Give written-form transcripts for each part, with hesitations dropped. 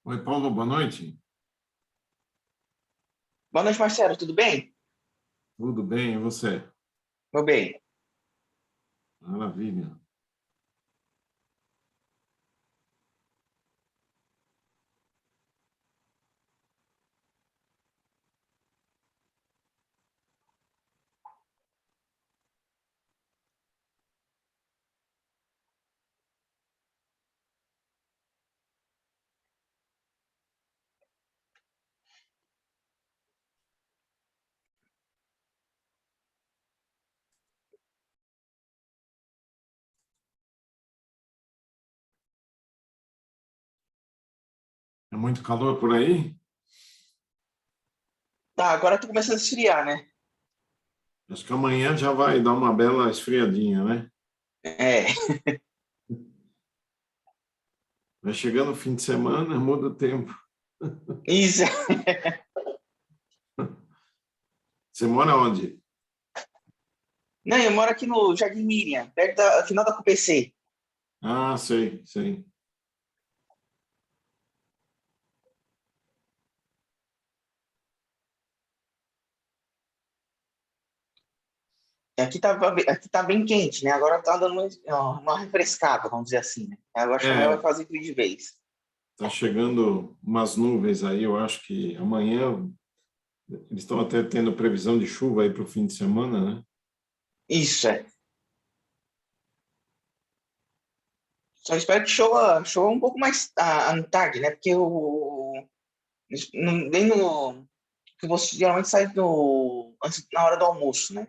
Oi, Paulo, boa noite. Boa noite, Marcelo, tudo bem? Tudo bem, e você? Meu bem. Maravilha. É muito calor por aí? Tá, agora tá começando a esfriar, né? Acho que amanhã já vai dar uma bela esfriadinha, né? É, Vai chegando o fim de semana, muda o tempo. isso. Você mora onde? Não, eu moro aqui no Jardim Miriam, perto da final da CUPC. Ah, sei, sei. Aqui tá bem quente, né? Agora tá dando uma refrescada, vamos dizer assim, né? Agora acho que amanhã vai É, fazer frio de vez. tá chegando umas nuvens aí, eu acho que amanhã eles estão até tendo previsão de chuva aí para o fim de semana, né? Isso, é. Só espero que chova um pouco mais à tarde, né? Porque bem no que você geralmente sai na hora do almoço, né?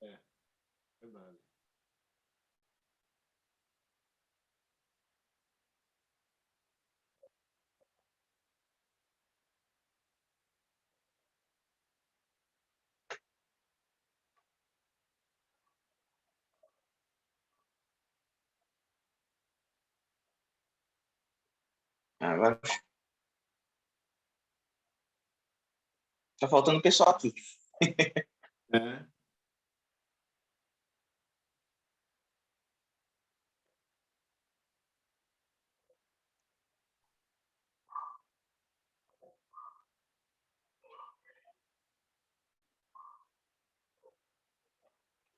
É, verdade. Agora tá faltando pessoal aqui. É.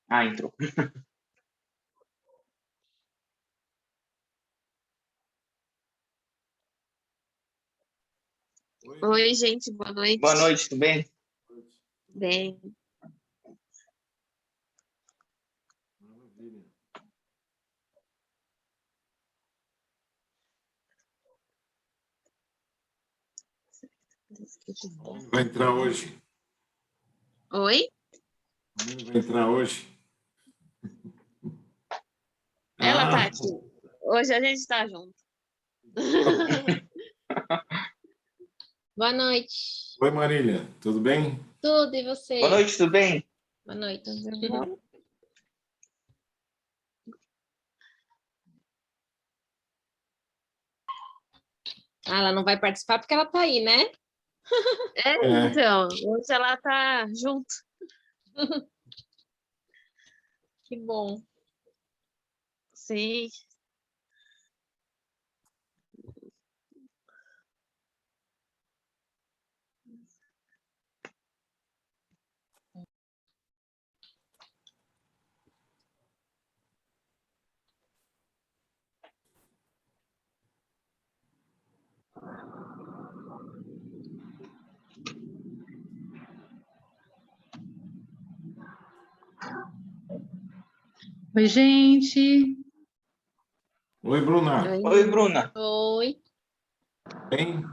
Ah, entrou. Oi, Oi, gente, boa noite. Boa noite, tudo bem? tudo bem? Bem, Maravilha. A Mãe vai entrar hoje. oi? A Mãe vai entrar hoje. Ela tá Ah, aqui. Hoje a gente tá junto. Boa noite. oi, Marília, tudo bem? Tudo, e Boa você? noite, tudo bem? Boa noite. Ah, ela não vai participar porque ela tá aí, né? É, Então, hoje ela tá junto. Que bom. Sim. Oi, gente. oi, Bruna, Oi, Bruna. Oi. bem?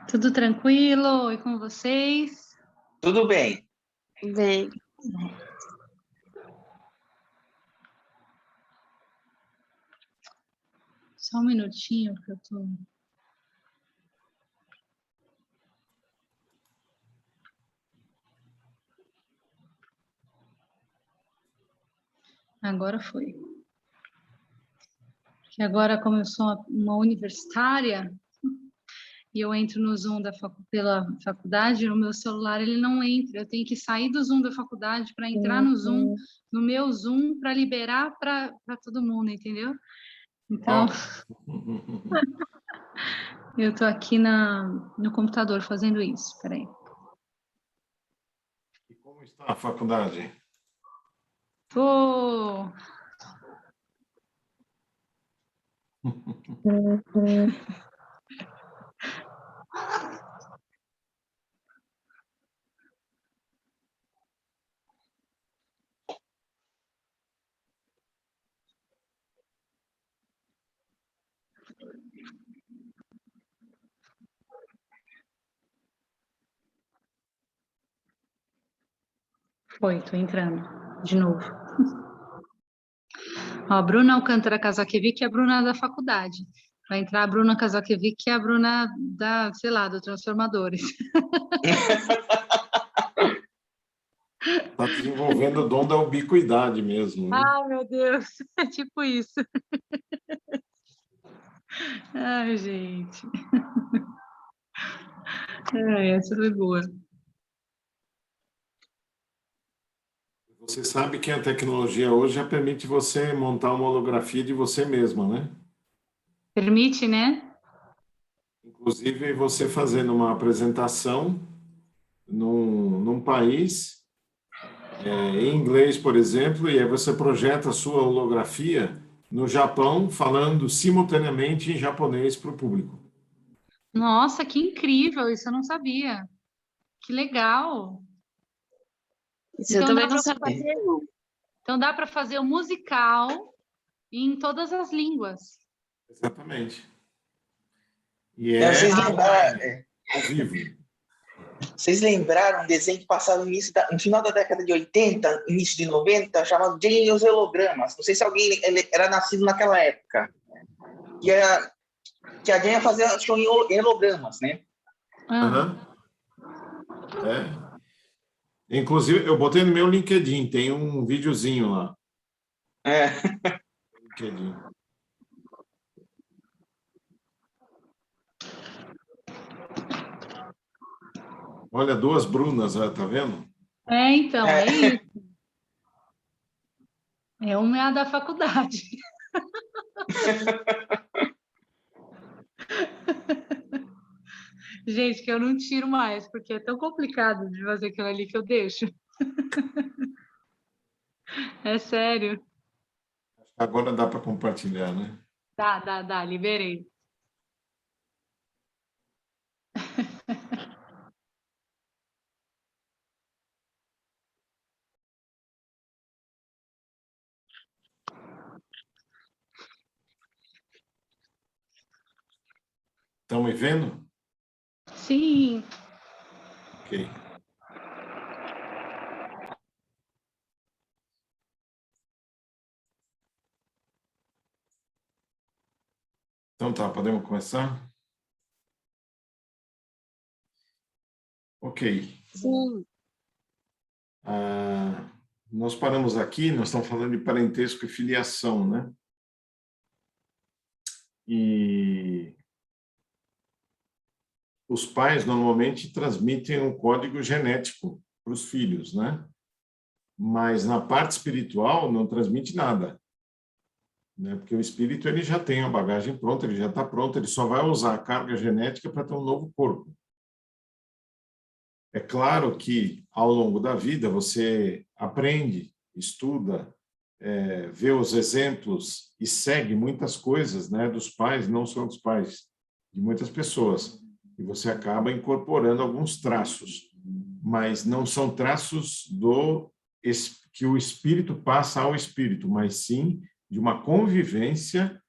Tudo tranquilo? E com vocês? Tudo bem? Bem. Só um minutinho que eu tô. Agora foi. Que agora, como eu sou uma universitária e eu entro no Zoom pela faculdade, o meu celular ele não entra. Eu tenho que sair do Zoom da faculdade para entrar no Zoom, no meu Zoom, para liberar para todo mundo, entendeu? Então, Ó, Eu estou aqui no computador fazendo isso. Peraí. E como está a faculdade? Tô... Foi, tô entrando de novo. Ó, a Bruna Alcântara Casaquevic é a Bruna da faculdade. Vai entrar a Bruna Casaquevic, que é a Bruna da, sei lá, do Transformadores. Está desenvolvendo o dom da ubiquidade mesmo, né? Ai, meu Deus, é tipo isso. Ai, gente. Essa foi boa. Você sabe que a tecnologia hoje já permite você montar uma holografia de você mesma, né? Permite, né? Inclusive, você fazendo uma apresentação num país, em inglês, por exemplo, e aí você projeta a sua holografia no Japão, falando simultaneamente em japonês para o público. Nossa, que incrível, isso eu não sabia. Que legal. Isso eu também não sabia. Então dá para fazer o musical em todas as línguas. Exatamente. E Vocês lembraram, ao vivo. vocês lembraram um desenho que passava no final da década de 80, início de 90, chamado Jane e os Hologramas. Não sei se alguém era nascido naquela época. Que a Jane ia fazer show em hologramas, né? Uhum. Inclusive, eu botei no meu LinkedIn, tem um videozinho lá. LinkedIn. Olha, duas Brunas, tá vendo? Então, é isso. É uma é a da faculdade. Gente, que eu não tiro mais, porque é tão complicado de fazer aquilo ali que eu deixo. É sério. Agora dá para compartilhar, né? Dá, liberei. Estão me vendo? Sim. Ok. Então tá, podemos começar? Ok. Sim. Nós paramos aqui, nós estamos falando de parentesco e filiação, né? E os pais normalmente transmitem um código genético para os filhos, né? Mas na parte espiritual não transmite nada, né? Porque o espírito ele já tem a bagagem pronta, ele já está pronto, ele só vai usar a carga genética para ter um novo corpo. É claro que ao longo da vida você aprende, estuda, vê os exemplos e segue muitas coisas, né, dos pais, não só dos pais, de muitas pessoas. E você acaba incorporando alguns traços, mas não são traços que o espírito passa ao espírito, mas sim de uma convivência,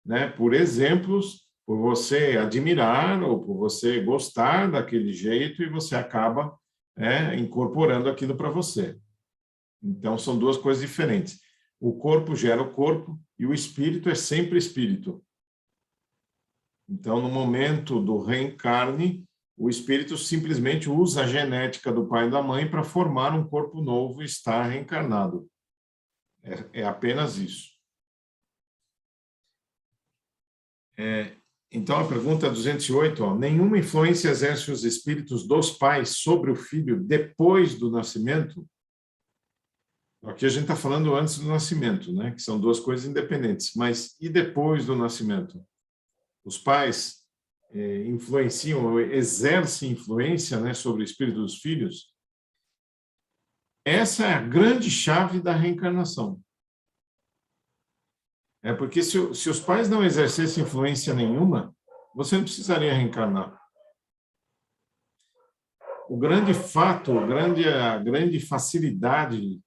né, por exemplos, por você admirar ou por você gostar daquele jeito e você acaba incorporando aquilo para você. Então, são duas coisas diferentes. O corpo gera o corpo e o espírito é sempre espírito. Então, no momento do reencarne, o espírito simplesmente usa a genética do pai e da mãe para formar um corpo novo e estar reencarnado. É apenas isso. Então, a pergunta 208, nenhuma influência exerce os espíritos dos pais sobre o filho depois do nascimento? Aqui a gente está falando antes do nascimento, né? Que são duas coisas independentes. Mas e depois do nascimento? Os pais influenciam, ou exercem influência, né, sobre o espírito dos filhos, essa é a grande chave da reencarnação. É porque se os pais não exercessem influência nenhuma, você não precisaria reencarnar. O grande fato, a grande facilidade,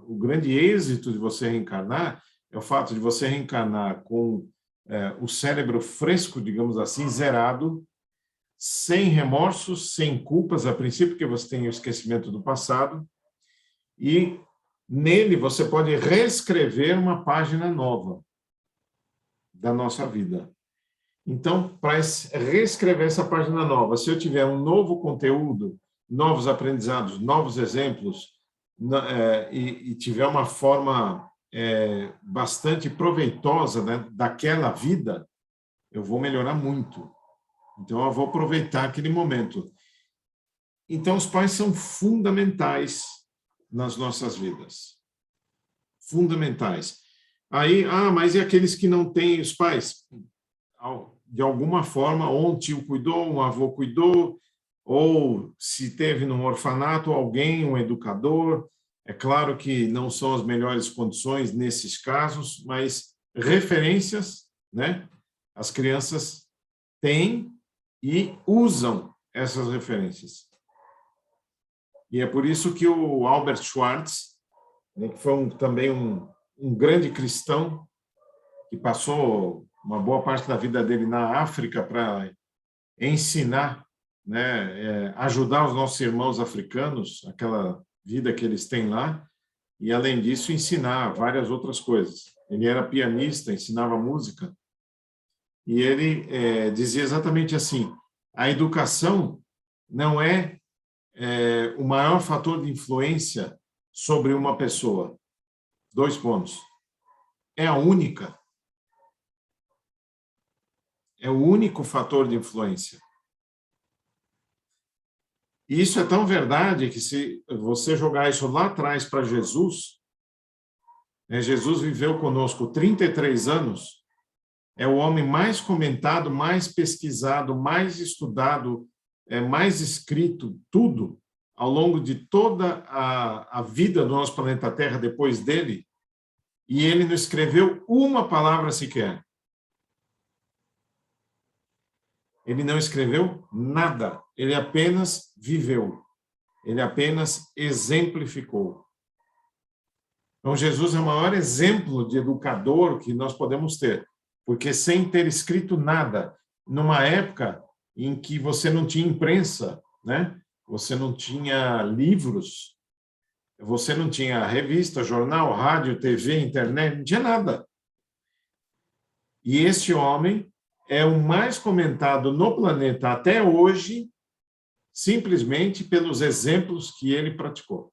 o grande êxito de você reencarnar é o fato de você reencarnar com o cérebro fresco, digamos assim, zerado, sem remorsos, sem culpas, a princípio, porque você tem o esquecimento do passado, e nele você pode reescrever uma página nova da nossa vida. Então, para reescrever essa página nova, se eu tiver um novo conteúdo, novos aprendizados, novos exemplos, e tiver uma forma bastante proveitosa, né, daquela vida, eu vou melhorar muito. Então, eu vou aproveitar aquele momento. Então, os pais são fundamentais nas nossas vidas. Fundamentais. Aí, mas e aqueles que não têm os pais? De alguma forma, ou um tio cuidou, um avô cuidou, ou se teve num orfanato alguém, um educador. É claro que não são as melhores condições nesses casos, mas referências, né? As crianças têm e usam essas referências. E é por isso que o Albert Schweitzer, né, que foi também um grande cristão, que passou uma boa parte da vida dele na África para ensinar, né, ajudar os nossos irmãos africanos, aquela vida que eles têm lá, e, além disso, ensinar várias outras coisas. Ele era pianista, ensinava música, e ele dizia exatamente assim: a educação não é o maior fator de influência sobre uma pessoa. 2 pontos. É a única. É o único fator de influência. E isso é tão verdade que, se você jogar isso lá atrás para Jesus, né, Jesus viveu conosco 33 anos, é o homem mais comentado, mais pesquisado, mais estudado, mais escrito, tudo, ao longo de toda a vida do nosso planeta Terra depois dele, e ele não escreveu uma palavra sequer. Ele não escreveu nada, ele apenas viveu, ele apenas exemplificou. Então, Jesus é o maior exemplo de educador que nós podemos ter, porque sem ter escrito nada, numa época em que você não tinha imprensa, né? Você não tinha livros, você não tinha revista, jornal, rádio, TV, internet, não tinha nada. E este homem é o mais comentado no planeta até hoje, simplesmente pelos exemplos que ele praticou.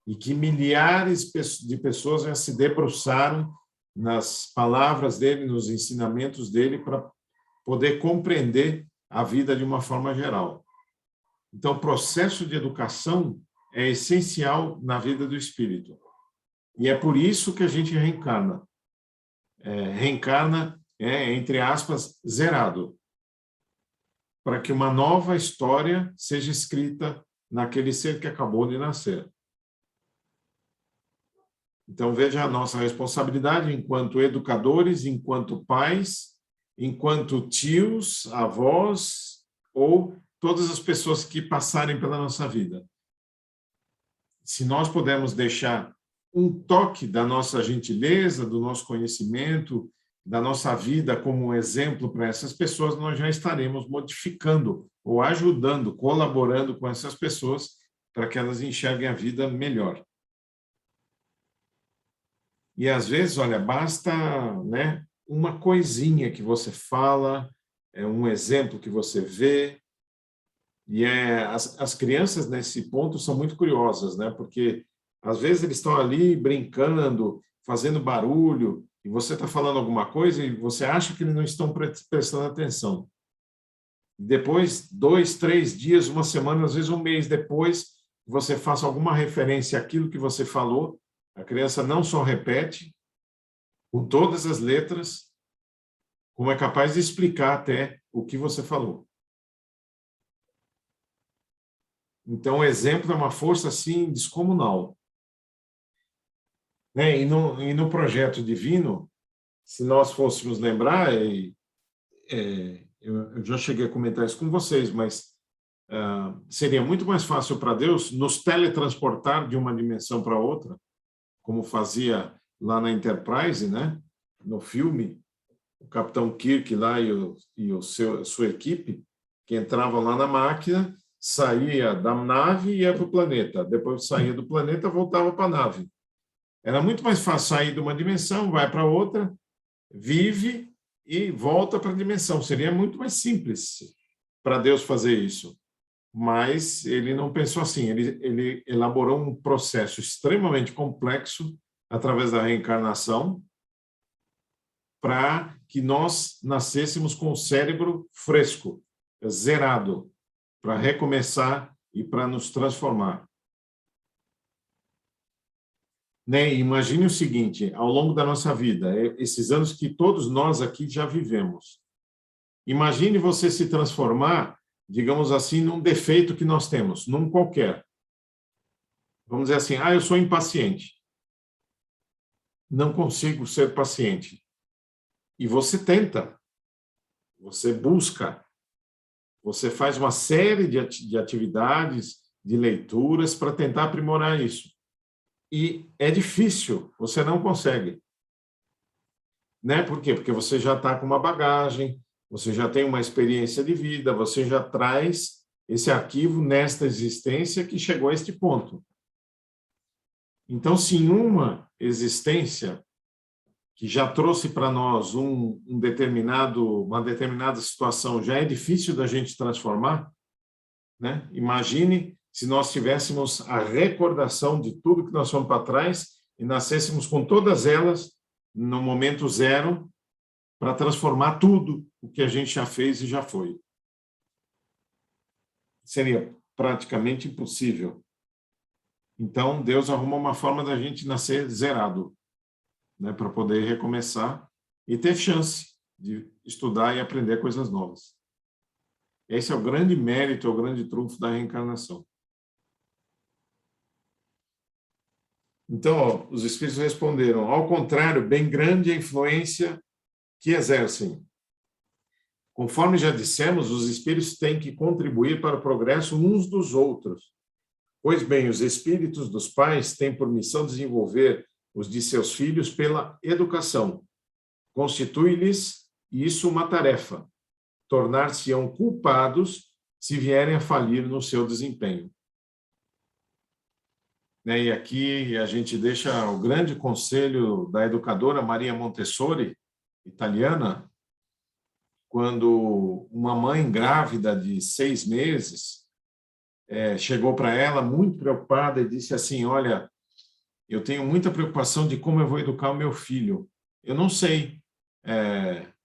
E que milhares de pessoas já se debruçaram nas palavras dele, nos ensinamentos dele, para poder compreender a vida de uma forma geral. Então, o processo de educação é essencial na vida do espírito. E é por isso que a gente reencarna. Reencarna, entre aspas, zerado, para que uma nova história seja escrita naquele ser que acabou de nascer. Então, veja a nossa responsabilidade enquanto educadores, enquanto pais, enquanto tios, avós, ou todas as pessoas que passarem pela nossa vida. Se nós pudermos deixar um toque da nossa gentileza, do nosso conhecimento, da nossa vida como um exemplo para essas pessoas, nós já estaremos modificando ou ajudando, colaborando com essas pessoas para que elas enxerguem a vida melhor. E, às vezes, olha, basta, né, uma coisinha que você fala, um exemplo que você vê. E as crianças, nesse ponto, são muito curiosas, né? Porque, às vezes, eles estão ali brincando, fazendo barulho, e você está falando alguma coisa e você acha que eles não estão prestando atenção. Depois, 2, 3 dias, uma semana, às vezes um mês depois, você faça alguma referência àquilo que você falou, a criança não só repete, com todas as letras, como é capaz de explicar até o que você falou. Então, o exemplo é uma força, assim, descomunal. Né? E no projeto divino, se nós fôssemos lembrar, eu já cheguei a comentar isso com vocês, mas seria muito mais fácil para Deus nos teletransportar de uma dimensão para outra, como fazia lá na Enterprise, né? No filme, o Capitão Kirk lá e sua equipe, que entravam lá na máquina, saía da nave e ia para o planeta. Depois saía do planeta, voltava para a nave. Era muito mais fácil sair de uma dimensão, vai para outra, vive e volta para a dimensão. Seria muito mais simples para Deus fazer isso. Mas ele não pensou assim. Ele elaborou um processo extremamente complexo através da reencarnação para que nós nascêssemos com o cérebro fresco, zerado, para recomeçar e para nos transformar. Né? Imagine o seguinte, ao longo da nossa vida, esses anos que todos nós aqui já vivemos, imagine você se transformar, digamos assim, num defeito que nós temos, num qualquer. Vamos dizer assim, eu sou impaciente. Não consigo ser paciente. E você tenta, você busca, você faz uma série de atividades, de leituras para tentar aprimorar isso. E é difícil, você não consegue. Né? Por quê? Porque você já está com uma bagagem, você já tem uma experiência de vida, você já traz esse arquivo nesta existência que chegou a este ponto. Então, se em uma existência que já trouxe para nós uma determinada situação já é difícil da gente transformar, né? Imagine se nós tivéssemos a recordação de tudo que nós fomos para trás e nascêssemos com todas elas no momento zero para transformar tudo o que a gente já fez e já foi. Seria praticamente impossível. Então, Deus arrumou uma forma da gente nascer zerado, né, para poder recomeçar e ter chance de estudar e aprender coisas novas. Esse é o grande mérito, é o grande trunfo da reencarnação. Então, os espíritos responderam, ao contrário, bem grande a influência que exercem. Conforme já dissemos, os espíritos têm que contribuir para o progresso uns dos outros. Pois bem, os espíritos dos pais têm por missão desenvolver os de seus filhos pela educação. Constitui-lhes isso uma tarefa. Tornar-se-ão culpados se vierem a falir no seu desempenho. E aqui a gente deixa o grande conselho da educadora Maria Montessori, italiana, quando uma mãe grávida de 6 meses chegou para ela muito preocupada e disse assim, olha, eu tenho muita preocupação de como eu vou educar o meu filho. Eu não sei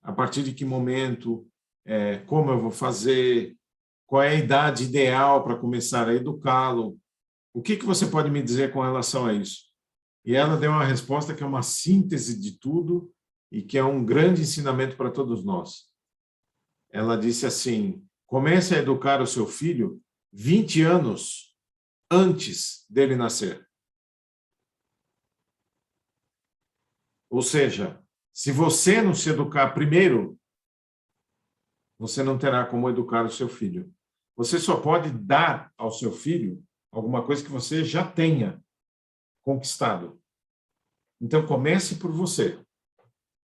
a partir de que momento, como eu vou fazer, qual é a idade ideal para começar a educá-lo. O que você pode me dizer com relação a isso? E ela deu uma resposta que é uma síntese de tudo e que é um grande ensinamento para todos nós. Ela disse assim, comece a educar o seu filho 20 anos antes dele nascer. Ou seja, se você não se educar primeiro, você não terá como educar o seu filho. Você só pode dar ao seu filho alguma coisa que você já tenha conquistado. Então, comece por você.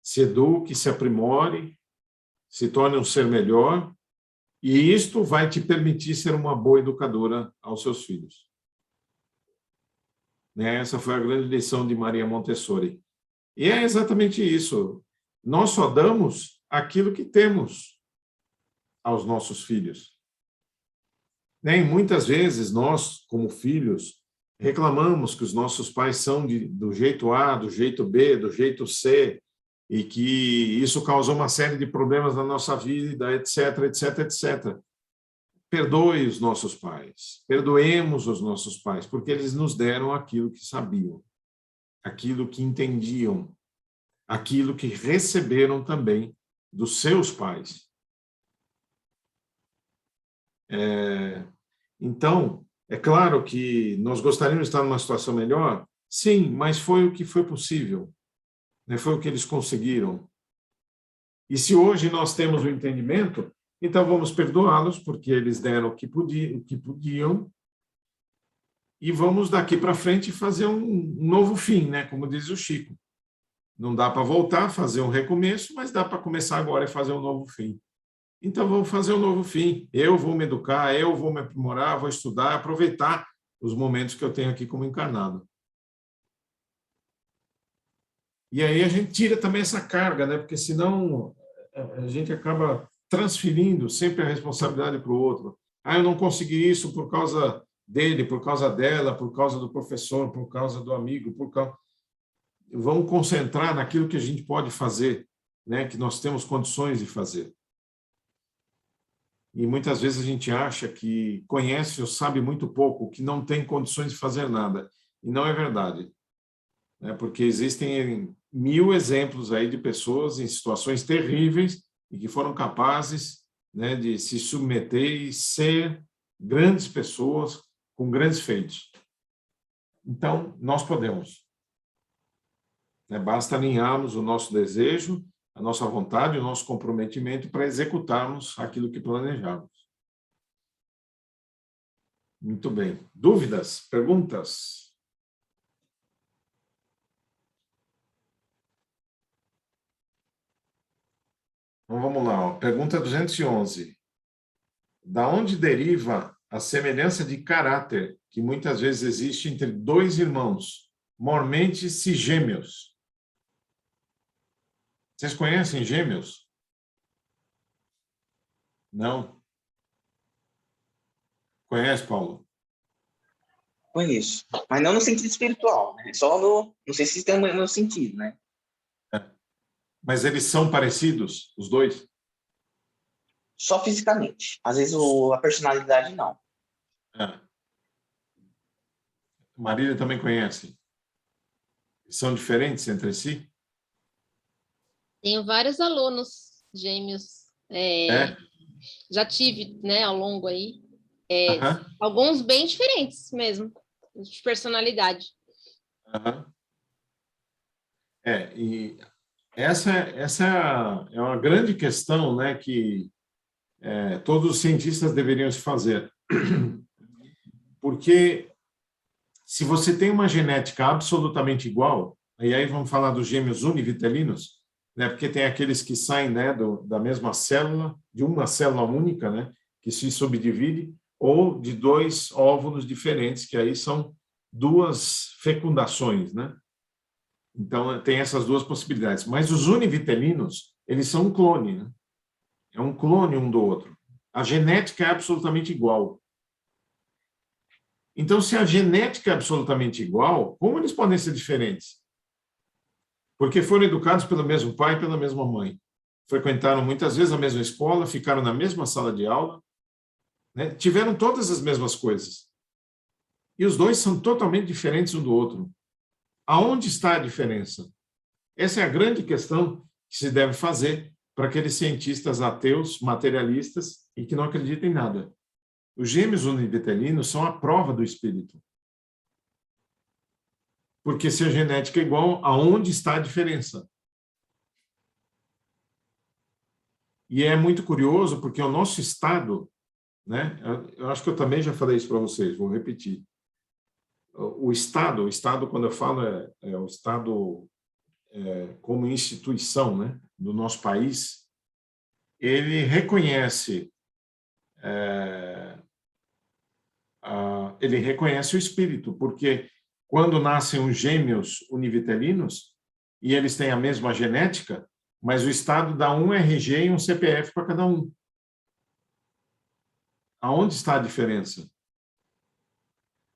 Se eduque, se aprimore, se torne um ser melhor, e isto vai te permitir ser uma boa educadora aos seus filhos. Essa foi a grande lição de Maria Montessori. E é exatamente isso. Nós só damos aquilo que temos aos nossos filhos. E muitas vezes nós, como filhos, reclamamos que os nossos pais são do jeito A, do jeito B, do jeito C, e que isso causou uma série de problemas na nossa vida, etc, etc, etc. Perdoe os nossos pais, perdoemos os nossos pais, porque eles nos deram aquilo que sabiam, aquilo que entendiam, aquilo que receberam também dos seus pais. Então, é claro que nós gostaríamos de estar numa situação melhor, sim, mas foi o que foi possível, né? Foi o que eles conseguiram. E se hoje nós temos o entendimento, então vamos perdoá-los, porque eles deram o que podiam, e vamos daqui para frente fazer um novo fim, né? Como diz o Chico. Não dá para voltar, fazer um recomeço, mas dá para começar agora e fazer um novo fim. Então, vamos fazer um novo fim. Eu vou me educar, eu vou me aprimorar, vou estudar, aproveitar os momentos que eu tenho aqui como encarnado. E aí a gente tira também essa carga, né? Porque senão a gente acaba transferindo sempre a responsabilidade para o outro. Ah, eu não consegui isso por causa dele, por causa dela, por causa do professor, por causa do amigo, por causa... Vamos concentrar naquilo que a gente pode fazer, né? Que nós temos condições de fazer. E muitas vezes a gente acha que conhece ou sabe muito pouco, que não tem condições de fazer nada. E não é verdade, né? Porque existem 1000 exemplos aí de pessoas em situações terríveis e que foram capazes, né, de se submeter e ser grandes pessoas com grandes feitos. Então, nós podemos. Né? Basta alinharmos o nosso desejo, a nossa vontade, o nosso comprometimento para executarmos aquilo que planejamos. Muito bem. Dúvidas? Perguntas? Então, vamos lá. Ó. Pergunta 211. Da onde deriva a semelhança de caráter que muitas vezes existe entre dois irmãos, mormente gêmeos? Vocês conhecem gêmeos? Não? Conhece, Paulo? Conheço. Mas não no sentido espiritual, né? Só no... Não sei se tem no sentido, né? Mas eles são parecidos, os dois? Só fisicamente. Às vezes a personalidade não. Marília também conhece. São diferentes entre si? Tenho vários alunos gêmeos. Já tive, né, ao longo aí. Alguns bem diferentes mesmo, de personalidade. E essa é uma grande questão, né, que todos os cientistas deveriam se fazer. Porque se você tem uma genética absolutamente igual, e aí vamos falar dos gêmeos univitelinos, né, porque tem aqueles que saem, né, da mesma célula, de uma célula única, né, que se subdivide, ou de dois óvulos diferentes, que aí são duas fecundações, né? Então, tem essas duas possibilidades. Mas os univitelinos, eles são um clone, né? É um clone um do outro. A genética é absolutamente igual. Então, se a genética é absolutamente igual, como eles podem ser diferentes? Porque foram educados pelo mesmo pai e pela mesma mãe. Frequentaram muitas vezes a mesma escola, ficaram na mesma sala de aula, né? Tiveram todas as mesmas coisas. E os dois são totalmente diferentes um do outro. Aonde está a diferença? Essa é a grande questão que se deve fazer para aqueles cientistas ateus, materialistas e que não acreditam em nada. Os gêmeos univitelinos são a prova do espírito. Porque se a genética é igual, aonde está a diferença? E é muito curioso porque o nosso estado, né? Eu acho que eu também já falei isso para vocês, vou repetir. O Estado, quando eu falo, é o Estado como instituição, né, do nosso país, ele reconhece o espírito, porque quando nascem os gêmeos univitelinos, e eles têm a mesma genética, mas o Estado dá um RG e um CPF para cada um. Aonde está a diferença?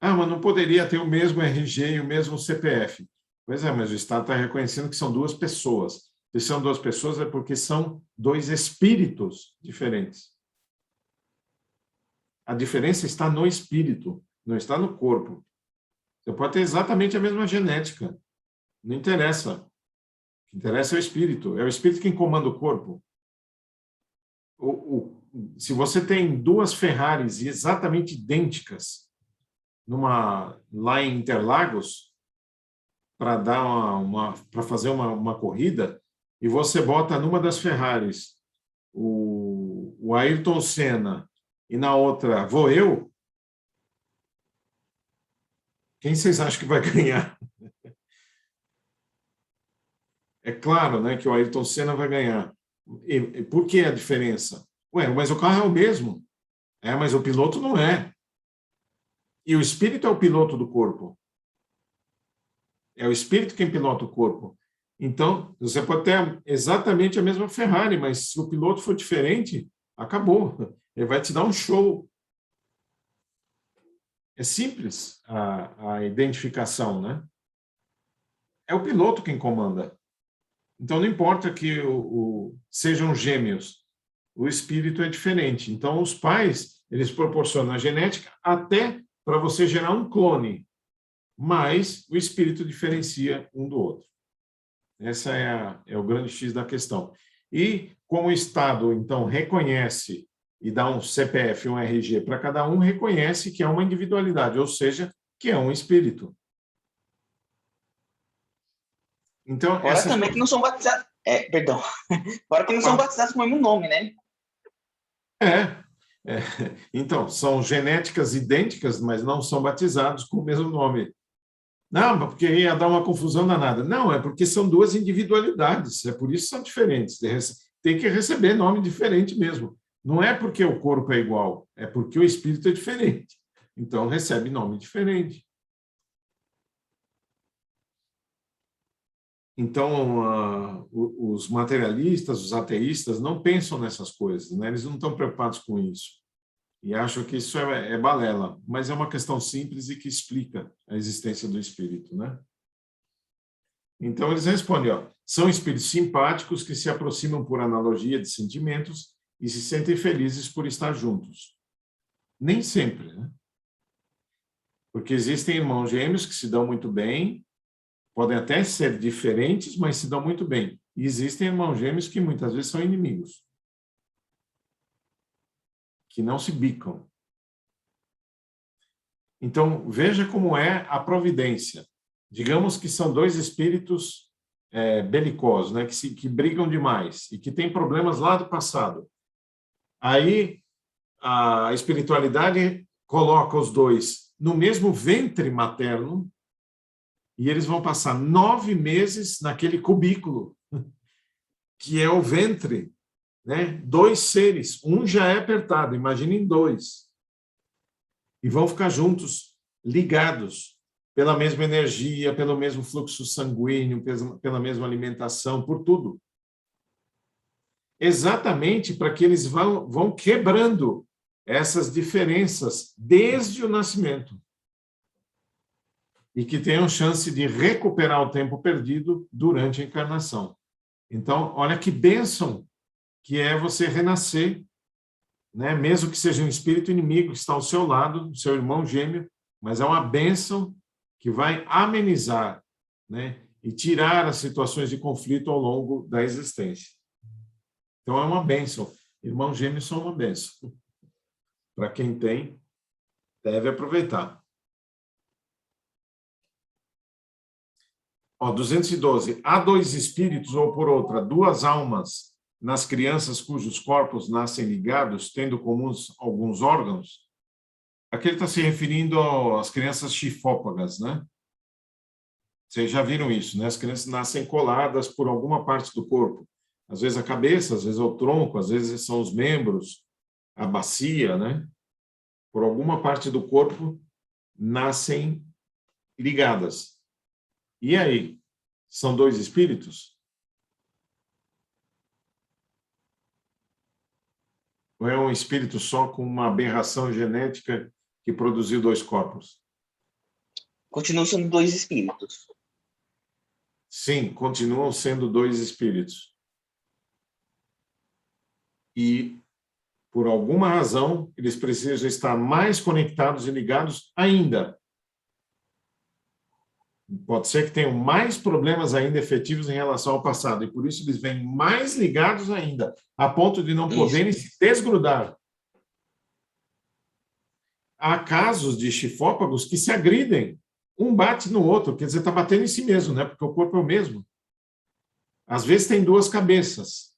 Ah, mas não poderia ter o mesmo RG e o mesmo CPF. Pois é, mas o Estado está reconhecendo que são duas pessoas. Se são duas pessoas é porque são dois espíritos diferentes. A diferença está no espírito, não está no corpo. Você pode ter exatamente a mesma genética. Não interessa. O que interessa é o espírito. É o espírito quem comanda o corpo. Se você tem duas Ferraris exatamente idênticas lá em Interlagos, para fazer uma corrida, e você bota numa das Ferraris o Ayrton Senna e na outra vou eu, quem vocês acham que vai ganhar? É claro, né, que o Ayrton Senna vai ganhar. E por que a diferença? Ué, mas o carro é o mesmo. Mas o piloto não é. E o espírito é o piloto do corpo. É o espírito quem pilota o corpo. Então, você pode ter exatamente a mesma Ferrari, mas se o piloto for diferente, acabou. Ele vai te dar um show. É simples a identificação, né? É o piloto quem comanda. Então, não importa que sejam gêmeos, o espírito é diferente. Então, os pais, eles proporcionam a genética até para você gerar um clone, mas o espírito diferencia um do outro. Essa é o grande X da questão. E como o Estado, então, reconhece e dá um CPF, um RG para cada um, reconhece que é uma individualidade, ou seja, que é um espírito. Então, fora também que não são batizados... perdão. Fora que não são batizados com o mesmo nome, né? Então, são genéticas idênticas, mas não são batizados com o mesmo nome. Não, porque ia dar uma confusão danada. Não, é porque são duas individualidades, é por isso que são diferentes. Tem que receber nome diferente mesmo. Não é porque o corpo é igual, é porque o espírito é diferente. Então, recebe nome diferente. Então, os materialistas, os ateístas, não pensam nessas coisas, né? Eles não estão preocupados com isso. E acham que isso é balela, mas é uma questão simples e que explica a existência do espírito, né? Então, eles respondem, são espíritos simpáticos que se aproximam por analogia de sentimentos e se sentem felizes por estar juntos. Nem sempre, né? Porque existem irmãos gêmeos que se dão muito bem, podem até ser diferentes, mas se dão muito bem. E existem irmãos gêmeos que muitas vezes são inimigos, que não se bicam. Então, veja como é a providência. Digamos que são dois espíritos belicosos, né, que brigam demais e que têm problemas lá do passado. Aí, a espiritualidade coloca os dois no mesmo ventre materno e eles vão passar 9 meses naquele cubículo, que é o ventre, né? 2 seres, um já é apertado, imaginem 2. E vão ficar juntos, ligados, pela mesma energia, pelo mesmo fluxo sanguíneo, pela mesma alimentação, por tudo. Exatamente para que eles vão quebrando essas diferenças desde o nascimento. E que tenham chance de recuperar o tempo perdido durante a encarnação. Então, olha que bênção que é você renascer, né? Mesmo que seja um espírito inimigo que está ao seu lado, seu irmão gêmeo, mas é uma bênção que vai amenizar, né? E tirar as situações de conflito ao longo da existência. Então, é uma bênção. Irmãos gêmeos são uma bênção. Para quem tem, deve aproveitar. 212. Há 2 espíritos, ou por outra, 2 almas nas crianças cujos corpos nascem ligados, tendo comuns alguns órgãos? Aqui ele está se referindo às crianças chifópagas, né? Vocês já viram isso, né? As crianças nascem coladas por alguma parte do corpo. Às vezes a cabeça, às vezes o tronco, às vezes são os membros, a bacia, né? Por alguma parte do corpo nascem ligadas. E aí? São 2 espíritos? Ou é um espírito só com uma aberração genética que produziu 2 corpos? Continuam sendo 2 espíritos. Sim, continuam sendo 2 espíritos. E, por alguma razão, eles precisam estar mais conectados e ligados ainda. pode ser que tenham mais problemas ainda efetivos em relação ao passado, e por isso eles vêm mais ligados ainda, a ponto de não poderem se desgrudar. Há casos de chifópagos que se agridem, um bate no outro, quer dizer, está batendo em si mesmo, né? Porque o corpo é o mesmo. Às vezes tem duas cabeças,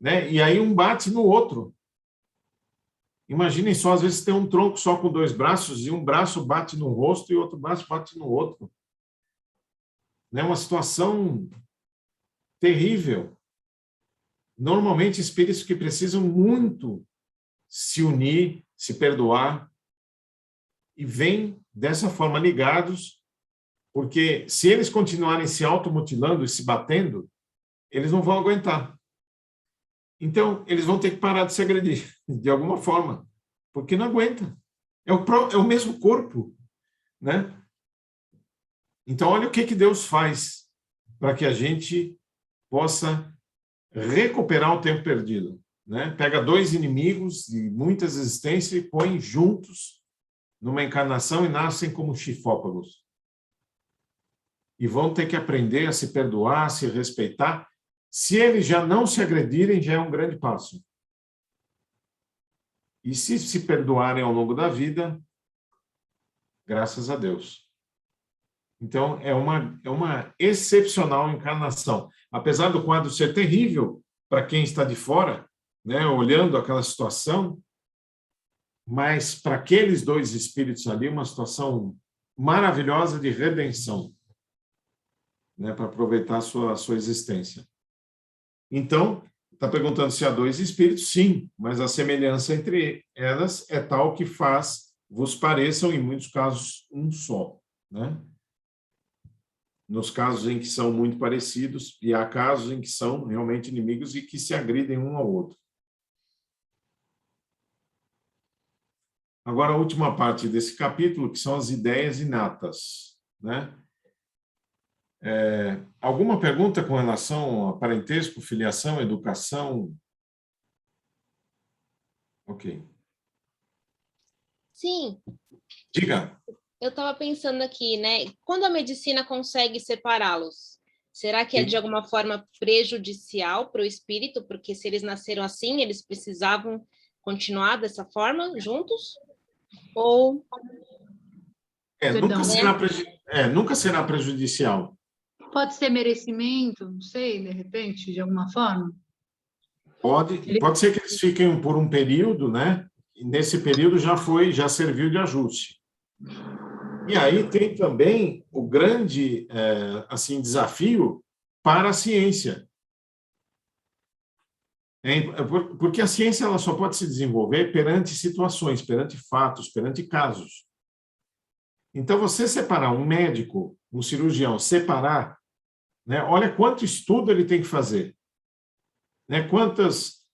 né? E aí um bate no outro. Imaginem só, às vezes tem um tronco só com dois braços e um braço bate no rosto e outro braço bate no outro. É uma situação terrível. Normalmente, espíritos que precisam muito se unir, se perdoar, e vêm dessa forma ligados, porque se eles continuarem se automutilando e se batendo, eles não vão aguentar. Então, eles vão ter que parar de se agredir, de alguma forma, porque não aguenta. É o mesmo corpo, né? Então, olha o que Deus faz para que a gente possa recuperar o tempo perdido, né? Pega dois inimigos de muitas existências e põe juntos numa encarnação e nascem como chifópagos. E vão ter que aprender a se perdoar, a se respeitar. Se eles já não se agredirem, já é um grande passo. E se perdoarem ao longo da vida, graças a Deus. Então, é uma excepcional encarnação. Apesar do quadro ser terrível para quem está de fora, né, olhando aquela situação, mas para aqueles dois espíritos ali, uma situação maravilhosa de redenção, né, para aproveitar a sua existência. Então, está perguntando se há dois espíritos? Sim, mas a semelhança entre elas é tal que vos pareçam, em muitos casos, um só, né? Nos casos em que são muito parecidos, e há casos em que são realmente inimigos e que se agridem um ao outro. Agora, a última parte desse capítulo, que são as ideias inatas, né? Alguma pergunta com relação a parentesco, filiação, educação? Ok. Sim. Diga. Eu estava pensando aqui, né? Quando a medicina consegue separá-los, será que é de alguma forma prejudicial para o espírito? Porque se eles nasceram assim, eles precisavam continuar dessa forma, juntos? Ou... nunca será prejudicial. Pode ser merecimento, não sei, de repente, de alguma forma? Pode ser que eles fiquem por um período, né? E nesse período já serviu de ajuste. E aí tem também o grande desafio para a ciência. Porque a ciência ela só pode se desenvolver perante situações, perante fatos, perante casos. Então, você separar um médico, um cirurgião, separar, né, olha quanto estudo ele tem que fazer, né, quantas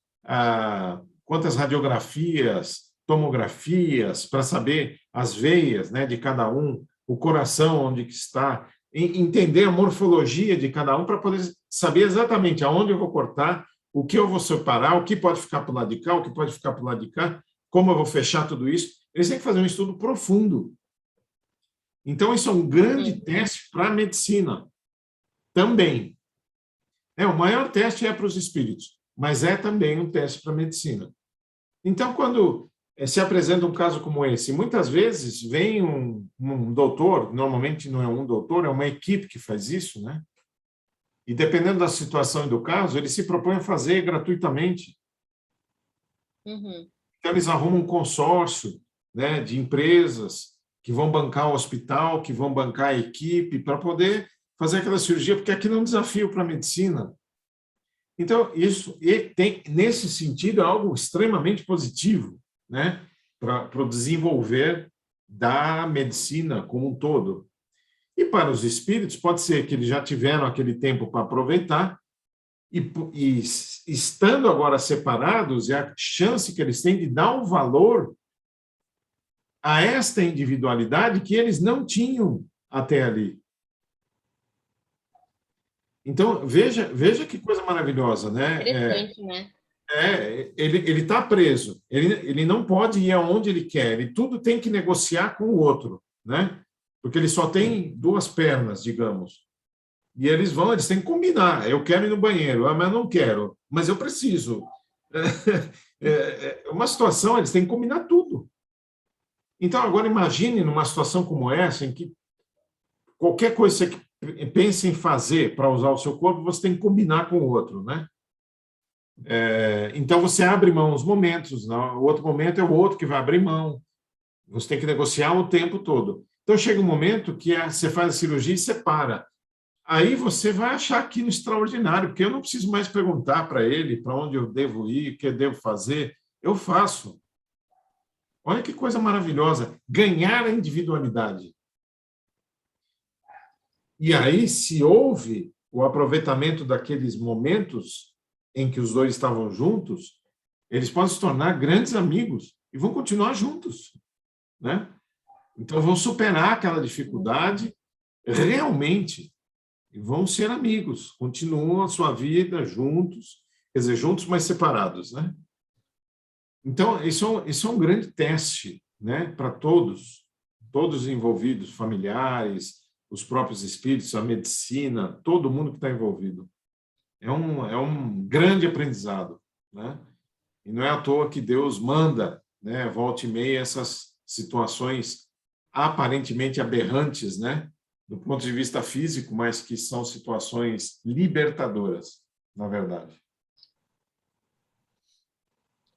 radiografias, tomografias, para saber as veias, né, de cada um, o coração onde que está, entender a morfologia de cada um para poder saber exatamente aonde eu vou cortar, o que eu vou separar, o que pode ficar para o lado de cá, o que pode ficar para o lado de cá, como eu vou fechar tudo isso. Eles têm que fazer um estudo profundo. Então, isso é um grande teste para a medicina também. O maior teste é para os espíritos, mas é também um teste para a medicina. Então, quando se apresenta um caso como esse, muitas vezes vem um doutor, normalmente não é um doutor, é uma equipe que faz isso, né? E dependendo da situação e do caso, ele se propõe a fazer gratuitamente. Uhum. Então, eles arrumam um consórcio, né, de empresas que vão bancar o hospital, que vão bancar a equipe, para poder fazer aquela cirurgia, porque aquilo é um desafio para a medicina. Então, isso tem, nesse sentido, é algo extremamente positivo, né, para o desenvolver da medicina como um todo. E para os espíritos, pode ser que eles já tiveram aquele tempo para aproveitar, e estando agora separados, é a chance que eles têm de dar um valor a esta individualidade que eles não tinham até ali. Então, veja que coisa maravilhosa, né? Interessante, né? Ele está preso, ele não pode ir aonde ele quer, ele tudo tem que negociar com o outro, né? porque eles só têm 2 pernas, digamos. E eles têm que combinar. Eu quero ir no banheiro, mas eu não quero, mas eu preciso. É uma situação, eles têm que combinar tudo. Então, agora imagine numa situação como essa, em que qualquer coisa que você pense em fazer para usar o seu corpo, você tem que combinar com o outro, né? Então, você abre mão uns momentos, o outro momento é o outro que vai abrir mão. Você tem que negociar o tempo todo. Então, chega um momento que você faz a cirurgia e separa. Aí você vai achar aquilo extraordinário, porque eu não preciso mais perguntar para ele para onde eu devo ir, o que eu devo fazer. Eu faço. Olha que coisa maravilhosa. Ganhar a individualidade. E aí, se houve o aproveitamento daqueles momentos em que os dois estavam juntos, eles podem se tornar grandes amigos e vão continuar juntos, né? Então, vão superar aquela dificuldade realmente e vão ser amigos, continuam a sua vida juntos, quer dizer, juntos, mas separados, né? Então, isso é um grande teste, né, para todos os envolvidos, familiares, os próprios espíritos, a medicina, todo mundo que está envolvido. É um grande aprendizado, né? E não é à toa que Deus manda, né, volta e meia, essas situações aparentemente aberrantes, né, do ponto de vista físico, mas que são situações libertadoras, na verdade.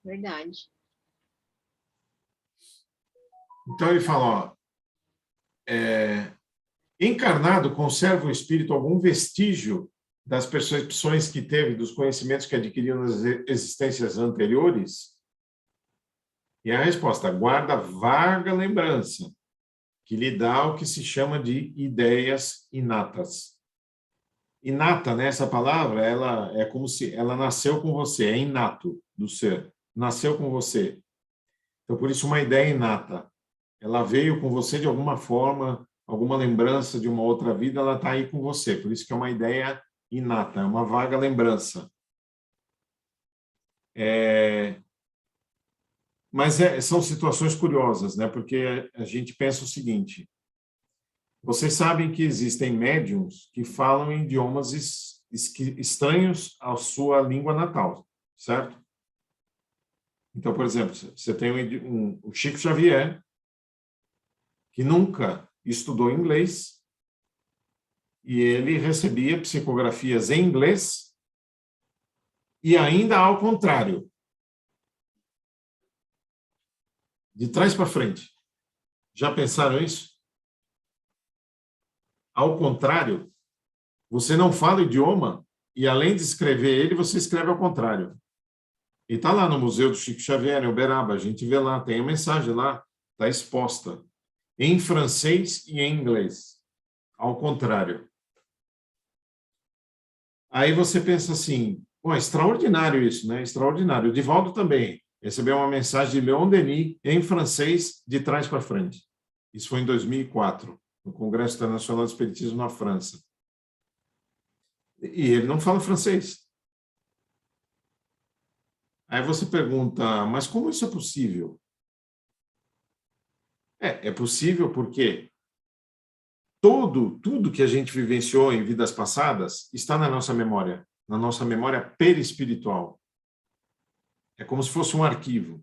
Verdade. Então, ele fala, encarnado, conserva o espírito algum vestígio das percepções que teve, dos conhecimentos que adquiriu nas existências anteriores? E a resposta, guarda vaga lembrança, que lhe dá o que se chama de ideias inatas. Inata, né? Essa palavra, ela é como se ela nasceu com você, é inato do ser, nasceu com você. Então, por isso, uma ideia inata. Ela veio com você de alguma forma, alguma lembrança de uma outra vida, ela está aí com você. Por isso que é uma ideia inata, é uma vaga lembrança. Mas são situações curiosas, né? Porque a gente pensa o seguinte: vocês sabem que existem médiums que falam em idiomas estranhos à sua língua natal, certo? Então, por exemplo, você tem o Chico Xavier, que nunca estudou inglês, e ele recebia psicografias em inglês, e ainda ao contrário, de trás para frente. Já pensaram isso? Ao contrário, você não fala o idioma, e além de escrever ele, você escreve ao contrário. E está lá no Museu do Chico Xavier, em Uberaba, a gente vê lá, tem a mensagem lá, está exposta, em francês e em inglês, ao contrário. Aí você pensa assim, extraordinário isso, né? Extraordinário. O Divaldo também recebeu uma mensagem de Leon Denis em francês, de trás para frente. Isso foi em 2004, no Congresso Internacional de Espiritismo na França. E ele não fala francês. Aí você pergunta, mas como isso é possível? É possível porque tudo que a gente vivenciou em vidas passadas está na nossa memória perispiritual. É como se fosse um arquivo.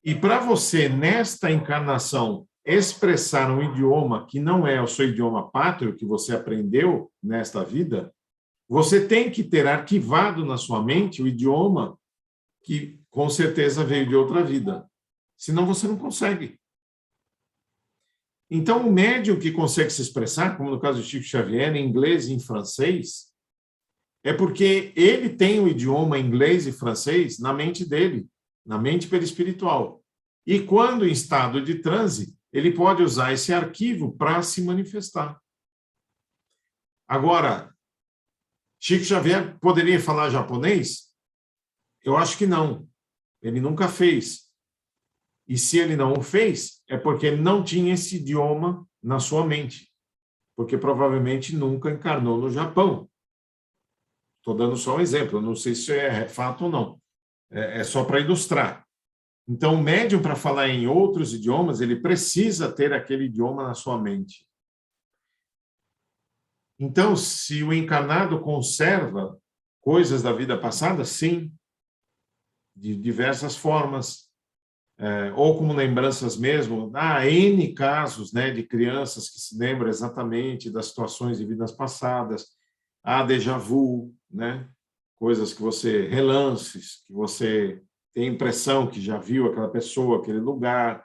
E para você, nesta encarnação, expressar um idioma que não é o seu idioma pátrio, que você aprendeu nesta vida, você tem que ter arquivado na sua mente o idioma que, com certeza, veio de outra vida. Senão, você não consegue. Então, o médium que consegue se expressar, como no caso do Chico Xavier, em inglês e em francês, é porque ele tem o idioma inglês e francês na mente dele, na mente perispiritual. E quando em estado de transe, ele pode usar esse arquivo para se manifestar. Agora, Chico Xavier poderia falar japonês? Eu acho que não. Ele nunca fez. E se ele não o fez, é porque ele não tinha esse idioma na sua mente. Porque provavelmente nunca encarnou no Japão. Estou dando só um exemplo, eu não sei se é fato ou não. É só para ilustrar. Então, o médium, para falar em outros idiomas, ele precisa ter aquele idioma na sua mente. Então, se o encarnado conserva coisas da vida passada, sim, de diversas formas, ou como lembranças mesmo. Há N casos, né, de crianças que se lembram exatamente das situações de vidas passadas. Há déjà vu, né, coisas que você, relances, que você tem a impressão que já viu aquela pessoa, aquele lugar.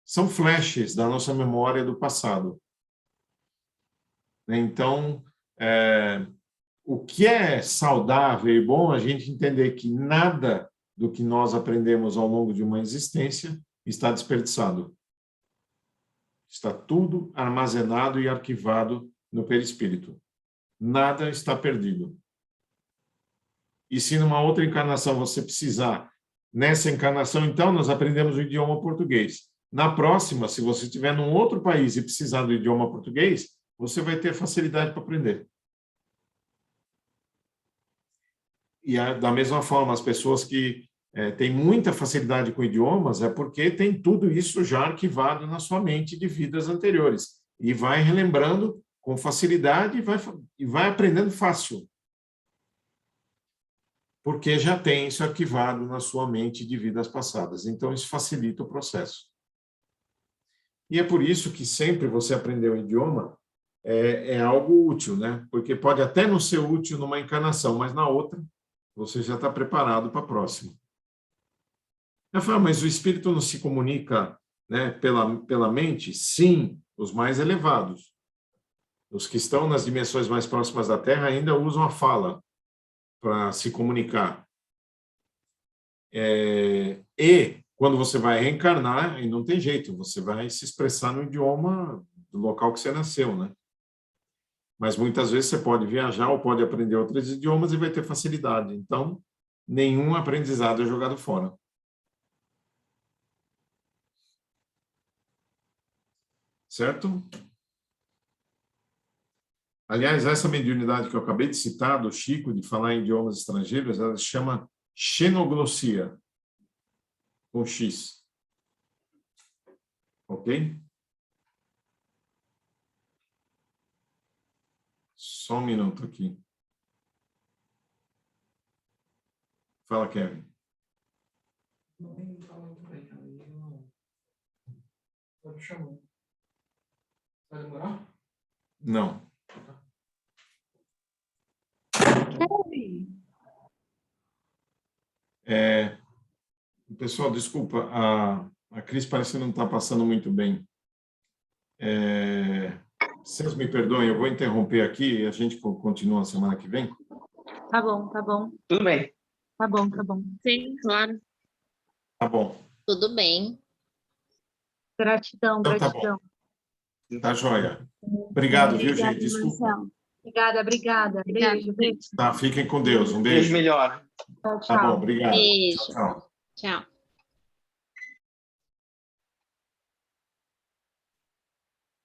São flashes da nossa memória do passado. Então, o que é saudável e bom a gente entender que nada do que nós aprendemos ao longo de uma existência está desperdiçado. Está tudo armazenado e arquivado no perispírito. Nada está perdido. E se numa outra encarnação você precisar, nessa encarnação, então, nós aprendemos o idioma português. Na próxima, se você estiver num outro país e precisar do idioma português, você vai ter facilidade para aprender. E da mesma forma, as pessoas que têm muita facilidade com idiomas é porque tem tudo isso já arquivado na sua mente de vidas anteriores. E vai relembrando com facilidade e vai aprendendo fácil. Porque já tem isso arquivado na sua mente de vidas passadas. Então, isso facilita o processo. E é por isso que sempre você aprender um idioma é algo útil, né? Porque pode até não ser útil numa encarnação, mas na outra você já está preparado para a próxima. Eu falo, mas o espírito não se comunica, né, pela mente? Sim, os mais elevados. Os que estão nas dimensões mais próximas da Terra ainda usam a fala para se comunicar. E quando você vai reencarnar, aí não tem jeito, você vai se expressar no idioma do local que você nasceu, né? Mas muitas vezes você pode viajar ou pode aprender outros idiomas e vai ter facilidade. Então, nenhum aprendizado é jogado fora. Certo? Aliás, essa mediunidade que eu acabei de citar, do Chico, de falar em idiomas estrangeiros, ela se chama xenoglossia, com X. Ok? Só um minuto aqui. Fala, Kevin. Não está muito bem. Pode chamar. Vai demorar? Não. Pessoal, desculpa, a Cris parece que não está passando muito bem. Vocês me perdoem, eu vou interromper aqui e a gente continua a semana que vem? Tá bom, tá bom. Tudo bem. Tá bom, tá bom. Sim, claro. Tá bom. Tudo bem. Gratidão, Então, tá gratidão. bom. Tá joia. Obrigado, viu, Obrigada, gente? Desculpa. Marcelo. Obrigada. Beijo, beijo. Tá, fiquem com Deus. Um Deus beijo. melhora. Tchau, Tá bom, obrigado. Beijo. Tchau, tchau. Tchau.